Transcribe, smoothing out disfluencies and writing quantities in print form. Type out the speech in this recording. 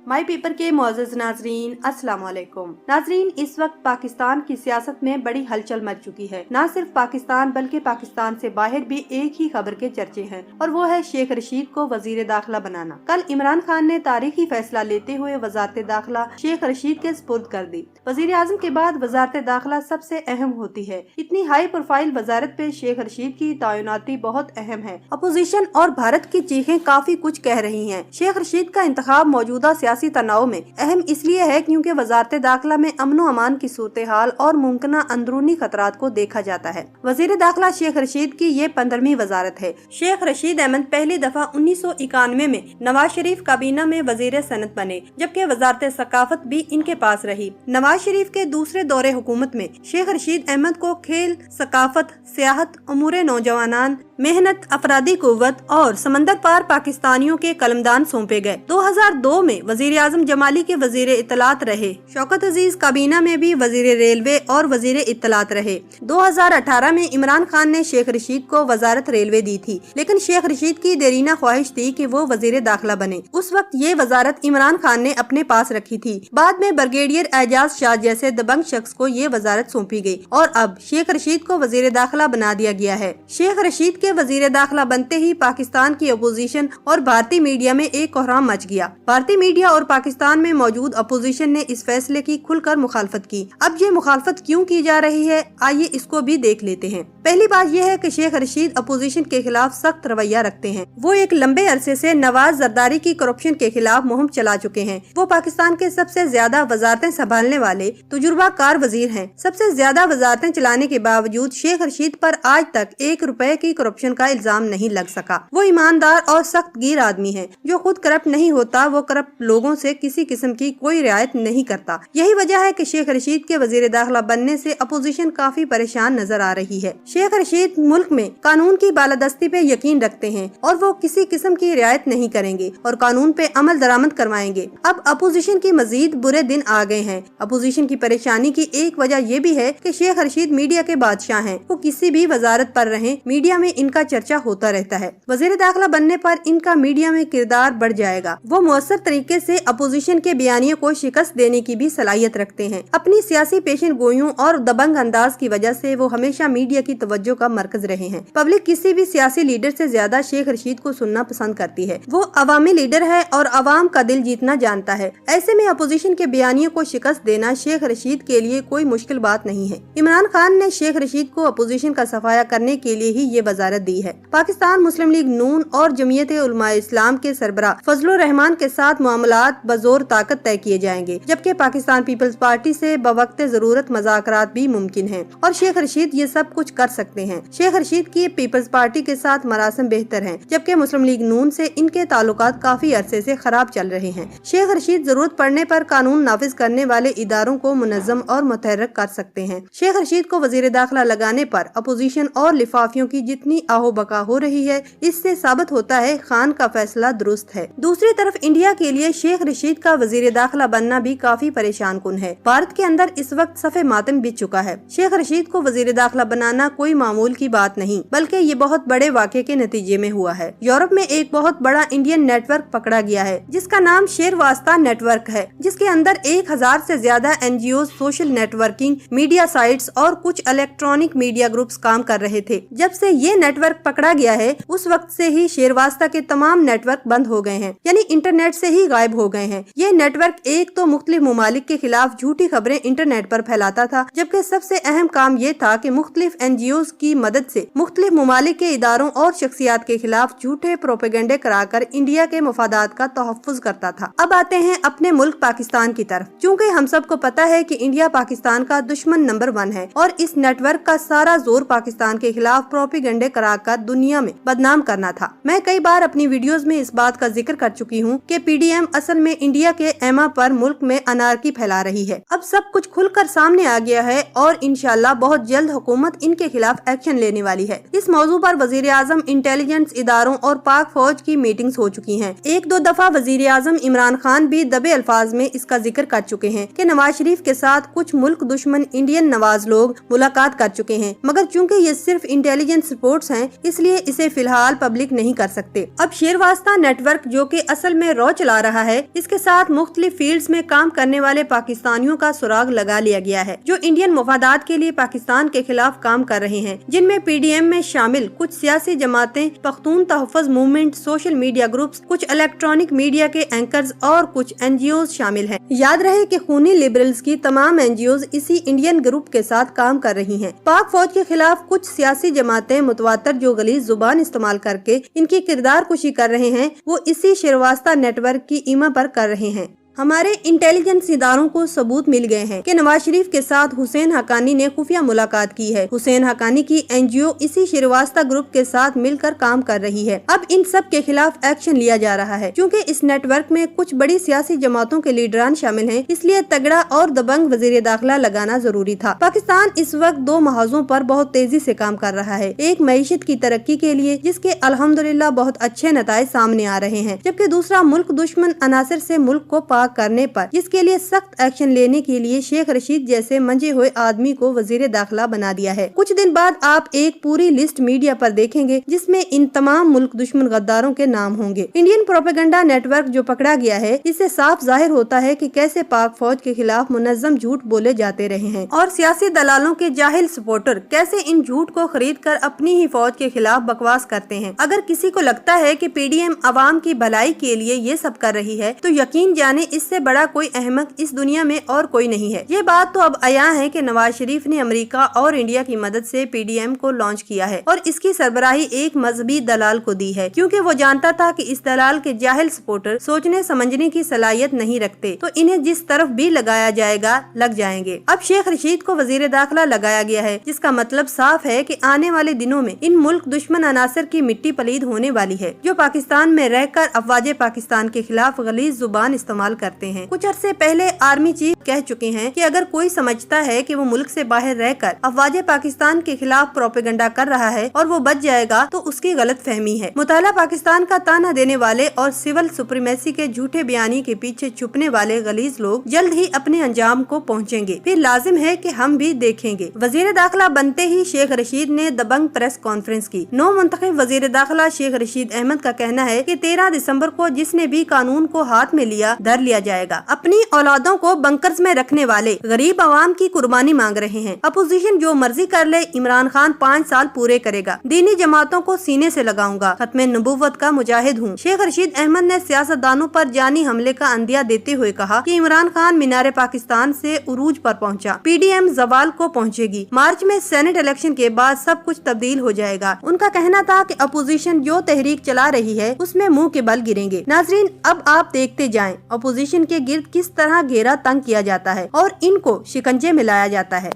माई paper के मोअज़्ज़ज़ नाज़रीन, अस्सलाम वालेकुम। नाज़रीन, इस वक्त पाकिस्तान की सियासत में बड़ी हलचल मच चुकी है। न सिर्फ पाकिस्तान बल्कि पाकिस्तान से बाहर भी एक ही खबर के चर्चे हैं और वो है शेख रशीद को वजीर दाखिला बनाना। कल इमरान खान ने तारीखी फैसला लेते हुए वजारत दाखिला शेख रशीद के सुपुर्द कर दी। वजीर आज़म के बाद वजारत दाखिला सबसे अहम होती है। इतनी हाई प्रोफाइल वजारत पे शेख रशीद की तैनाती बहुत अहम है। अपोजिशन और भारत की चीखें काफी कुछ कह रही हैं। शेख रशीद का इंतखाब मौजूदा सियासी तनाव में अहम इसलिए है क्योंकि वजारत दाखिला में अमन व अमान की सूरत हाल और मुमकिन अंदरूनी खतरात को देखा जाता है। वजीर दाखिला शेख रशीद की ये 15वीं वजारत है। शेख रशीद अहमद पहली दफा 1991 में नवाज शरीफ काबीना में वजीर सनत बने, जबकि वजारत सकाफत भी इनके पास रही। नवाज शरीफ के दूसरे दौरे हुकूमत में शेख रशीद अहमद को खेल, सकाफत, सियाहत, उमूर नौजवानान, मेहनत, अफरादी कुव्वत और समंदर पार पाकिस्तानियों के कलमदान सौंपे गए। 2002 में वजीर आजम जमाली के वजीर इत्तलात रहे। शौकत अजीज काबीना में भी वजीर रेलवे और वजीर इत्तलात रहे। 2018 में इमरान खान ने शेख रशीद को वजारत रेलवे दी थी, लेकिन शेख रशीद की देरीना ख्वाहिश थी कि वो वजीर दाखिला बने। उस वक्त ये वजारत इमरान खान ने अपने पास रखी थी। बाद में ब्रिगेडियर एजाज शाह जैसे दबंग शख्स को ये वजारत सौंपी गई और अब शेख रशीद को वजीर दाखिला बना दिया गया है। शेख रशीद के वजीर दाखिला बनते ही पाकिस्तान की अपोजिशन और भारतीय मीडिया में एक कोहराम मच गया। भारतीय मीडिया और पाकिस्तान में मौजूद अपोजिशन ने इस फैसले की खुलकर मुखालफत की। अब ये मुखालफत क्यों की जा रही है, आइए इसको भी देख लेते हैं। पहली बात यह है कि शेख रशीद अपोजिशन के खिलाफ सख्त रवैया रखते हैं। वो एक लंबे अरसे से नवाज जरदारी की करप्शन के खिलाफ मुहिम चला चुके हैं। वो पाकिस्तान के सबसे ज्यादा वजारतें संभालने वाले तजुर्बाकार वजीर हैं। सबसे ज्यादा वजारतें चलाने के बावजूद शेख रशीद पर आज तक 1 रुपए की करप्शन का इल्जाम नहीं लग सका। वो ईमानदार और सख्त गिर आदमी है। जो खुद करप्ट नहीं होता, वो करप्ट लोगों से किसी किस्म की कोई रियायत नहीं करता। यही वजह है कि शेख रशीद के वजीर दाखिला बनने से अपोजिशन काफी परेशान नजर आ रही है। शेख रशीद मुल्क में कानून की बालादस्ती पे यकीन रखते हैं और वो किसी किस्म की रियायत नहीं करेंगे और कानून पे अमल दरामद करवाएंगे। अब अपोजिशन की मजीद बुरे दिन आ गए हैं। अपोजिशन की परेशानी की एक वजह ये भी है कि शेख रशीद मीडिया के बादशाह हैं। वो किसी भी वजारत पर रहें, मीडिया में इनका चर्चा होता रहता है। वजीर दाखिला बनने पर इनका मीडिया में किरदार बढ़ जाएगा। वो मुअस्सर तरीके से अपोजिशन के बयानियों को शिकस्त देने की भी सलाहियत रखते हैं। अपनी सियासी पेशन गोइयों और दबंग अंदाज की वजह से वो हमेशा मीडिया की तवज्जो का मरकज रहे हैं। पब्लिक किसी भी सियासी लीडर से ज्यादा शेख रशीद को सुनना पसंद करती है। वो अवामी लीडर है और अवाम का दिल जीतना जानता है। ऐसे में अपोजिशन के बयानियों को शिकस्त देना शेख रशीद के लिए कोई मुश्किल बात नहीं है। इमरान खान ने शेख रशीद को अपोजिशन का सफाया करने के लिए ही ये वजारत दी है। पाकिस्तान मुस्लिम लीग नून और जमीयत उलमा इस्लाम के सरबराह फजलुर रहमान के साथ मामलात बजोर ताकत तय किए जाएंगे, जबकि पाकिस्तान पीपल्स पार्टी से बवक्त जरूरत मज़ाकरात भी मुमकिन हैं और शेख रशीद ये सब कुछ कर सकते हैं। शेख रशीद की पीपल्स पार्टी के साथ मरासम बेहतर हैं, जबकि मुस्लिम लीग नून से इनके ताल्लुकात काफी अरसे से खराब चल रहे हैं। शेख रशीद जरूरत पड़ने पर कानून नाफिज करने वाले इदारों को मुनज़्ज़म और मुतहर्रिक कर सकते हैं। शेख रशीद को वजीर दाखिला लगाने पर अपोजिशन और लिफाफियों की जितनी आहो बका हो रही है, इससे साबित होता है खान का फैसला दुरुस्त है। दूसरी तरफ इंडिया के लिए शेख रशीद का वजीर दाखिला बनना भी काफी परेशान कुन है। भारत के अंदर इस वक्त सफ़े मातम बीत चुका है। शेख रशीद को वजीर दाखिला बनाना कोई मामूल की बात नहीं, बल्कि ये बहुत बड़े वाक़े के नतीजे में हुआ है। यूरोप में एक बहुत बड़ा इंडियन नेटवर्क पकड़ा गया है, जिसका नाम शेरवास्ता नेटवर्क है, जिसके अंदर 1000 से ज्यादा NGO, social networking, media sites और कुछ इलेक्ट्रॉनिक मीडिया ग्रुप्स काम कर रहे थे। जब से ये नेटवर्क पकड़ा गया है, उस वक्त से ही शेरवास्ता के तमाम नेटवर्क बंद हो गए हैं, यानी इंटरनेट से ही गायब हो गए हैं। ये नेटवर्क एक तो मुख्तलिफ ममालिक के खिलाफ झूठी खबरें इंटरनेट पर फैलाता था, जबकि सबसे अहम काम ये था कि मुख्तलिफ NGOs की मदद से मुख्तलिफ ममालिक के इदारों और शख्सियात के खिलाफ झूठे प्रोपेगेंडे कराकर इंडिया के मफादात का तहफ़्फ़ुज़ करता था। अब आते हैं अपने मुल्क पाकिस्तान की तरफ। चूँकि हम सबको पता है कि इंडिया पाकिस्तान का दुश्मन नंबर 1 है और इस नेटवर्क का सारा जोर पाकिस्तान के खिलाफ प्रोपेगेंडे कराकर दुनिया में बदनाम करना था। मैं कई बार अपनी वीडियोस में इस बात का जिक्र कर चुकी हूँ कि PDM असल में इंडिया के एमा पर मुल्क में अनारकी फैला रही है। अब सब कुछ खुलकर सामने आ गया है और इंशाल्लाह बहुत जल्द हुकूमत इनके खिलाफ एक्शन लेने वाली है। इस मौजू पर वजीर आजम, इंटेलिजेंस इदारों और पाक फौज की मीटिंग्स हो चुकी हैं। 1-2 दफा वजीर आजम इमरान खान भी दबे अल्फाज में इसका जिक्र कर चुके हैं कि नवाज शरीफ के साथ कुछ मुल्क दुश्मन इंडियन नवाज लोग मुलाकात कर चुके हैं, मगर चूँकि ये सिर्फ इंटेलिजेंस रिपोर्ट्स हैं, इसलिए इसे फिलहाल पब्लिक नहीं कर सकते। अब श्रीवास्तव नेटवर्क, जो कि असल में रॉ चला रहा है, इसके साथ मुख्तलिफ फील्ड्स में काम करने वाले पाकिस्तानियों का सुराग लगा लिया गया है, जो इंडियन मफादात के लिए पाकिस्तान के खिलाफ काम कर रहे हैं, जिनमें PDM में शामिल कुछ सियासी जमातें, Pakhtun Tahaffuz movement, social media groups, कुछ इलेक्ट्रॉनिक मीडिया के एंकर्स और कुछ NGOs शामिल हैं। याद रहे कि खूनी लिबरल्स की तमाम NGOs इसी इंडियन ग्रुप के साथ काम कर रही हैं। पाक फौज के खिलाफ कुछ सियासी जमातें मुतवातर जो गलीज़ जुबान इस्तेमाल करके इनकी किरदार कुशी कर रहे हैं, वो इसी श्रीवास्तव नेटवर्क की ईमा पर कर रहे हैं। हमारे इंटेलिजेंस इदारों को सबूत मिल गए हैं कि नवाज शरीफ के साथ हुसैन हक्कानी ने खुफिया मुलाकात की है। हुसैन हक्कानी की NGO इसी श्रीवास्तव ग्रुप के साथ मिलकर काम कर रही है। अब इन सब के खिलाफ एक्शन लिया जा रहा है। क्योंकि इस नेटवर्क में कुछ बड़ी सियासी जमातों के लीडरान शामिल हैं, इसलिए तगड़ा और दबंग वजीर दाखिला लगाना जरूरी था। पाकिस्तान इस वक्त दो महाजों पर बहुत तेजी से काम कर रहा है। एक मईशत की तरक्की के लिए, जिसके अल्हम्दुलिल्लाह बहुत अच्छे नताइज सामने आ रहे हैं, जबकि दूसरा मुल्क दुश्मन अनासर से मुल्क को करने पर, जिसके लिए सख्त एक्शन लेने के लिए शेख रशीद जैसे मंजे हुए आदमी को वजीर दाखिला बना दिया है। कुछ दिन बाद आप एक पूरी लिस्ट मीडिया पर देखेंगे जिसमें इन तमाम मुल्क दुश्मन गद्दारों के नाम होंगे। इंडियन प्रोपेगेंडा नेटवर्क जो पकड़ा गया है, इससे साफ जाहिर होता है कि कैसे पाक फौज के खिलाफ मुनज़्ज़म झूठ बोले जाते रहे हैं और सियासी दलालों के जाहिल सपोर्टर कैसे इन झूठ को खरीद कर अपनी ही फौज के खिलाफ बकवास करते हैं। अगर किसी को लगता है कि PDM अवाम की भलाई के लिए ये सब कर रही है, तो यकीन जाने इससे बड़ा कोई अहमक इस दुनिया में और कोई नहीं है। ये बात तो अब आया है कि नवाज शरीफ ने अमेरिका और इंडिया की मदद से PDM को लॉन्च किया है और इसकी सरबराही एक मजहबी दलाल को दी है, क्योंकि वो जानता था कि इस दलाल के जाहिल सपोर्टर सोचने समझने की सलाहियत नहीं रखते, तो इन्हें जिस तरफ भी लगाया जाएगा लग जाएंगे। अब शेख रशीद को वजीर दाखिला लगाया गया है, जिसका मतलब साफ है कि आने वाले दिनों में इन मुल्क दुश्मन अनासर की मिट्टी पलीद होने वाली है, जो पाकिस्तान में रहकर अफवाज पाकिस्तान के खिलाफ गलीज जुबान इस्तेमाल करते हैं। कुछ अरसे पहले आर्मी चीफ कह चुके हैं कि अगर कोई समझता है कि वो मुल्क से बाहर रहकर अफवाज पाकिस्तान के खिलाफ प्रोपेगेंडा कर रहा है और वो बच जाएगा, तो उसकी गलत फहमी है। मुताला पाकिस्तान का ताना देने वाले और सिविल सुप्रीमेसी के झूठे बयानी के पीछे छुपने वाले गलीज लोग जल्द ही अपने अंजाम को पहुँचेंगे। फिर लाजिम है कि हम भी देखेंगे। वजीर दाखिला बनते ही शेख रशीद ने दबंग प्रेस कॉन्फ्रेंस की। नौ मुंतखब वजीर दाखिला शेख रशीद अहमद का कहना है कि 13 दिसंबर को जिसने भी कानून को हाथ में लिया धर लिया जाएगा। अपनी औलादों को बंकर्स में रखने वाले गरीब आवाम की कुर्बानी मांग रहे हैं। अपोजिशन जो मर्जी कर ले, इमरान खान 5 साल पूरे करेगा। दीनी जमातों को सीने से लगाऊंगा। खत्मे नबूवत का मुजाहिद हूँ। शेख रशीद अहमद ने सियासतदानों पर जानी हमले का अंदिया देते हुए कहा कि इमरान खान मीनार पाकिस्तान से उरूज पर पहुंचा। PDM जवाल को पहुंचेगी। मार्च में सेनेट इलेक्शन के बाद सब कुछ तब्दील हो जाएगा। उनका कहना था कि अपोजिशन जो तहरीक चला रही है उसमें मुंह के बल गिरेंगे। नाजरीन, अब आप देखते जाएं अपोजिशन के गिर्द किस तरह घेरा तंग किया जाता है और इनको शिकंजे में लाया जाता है।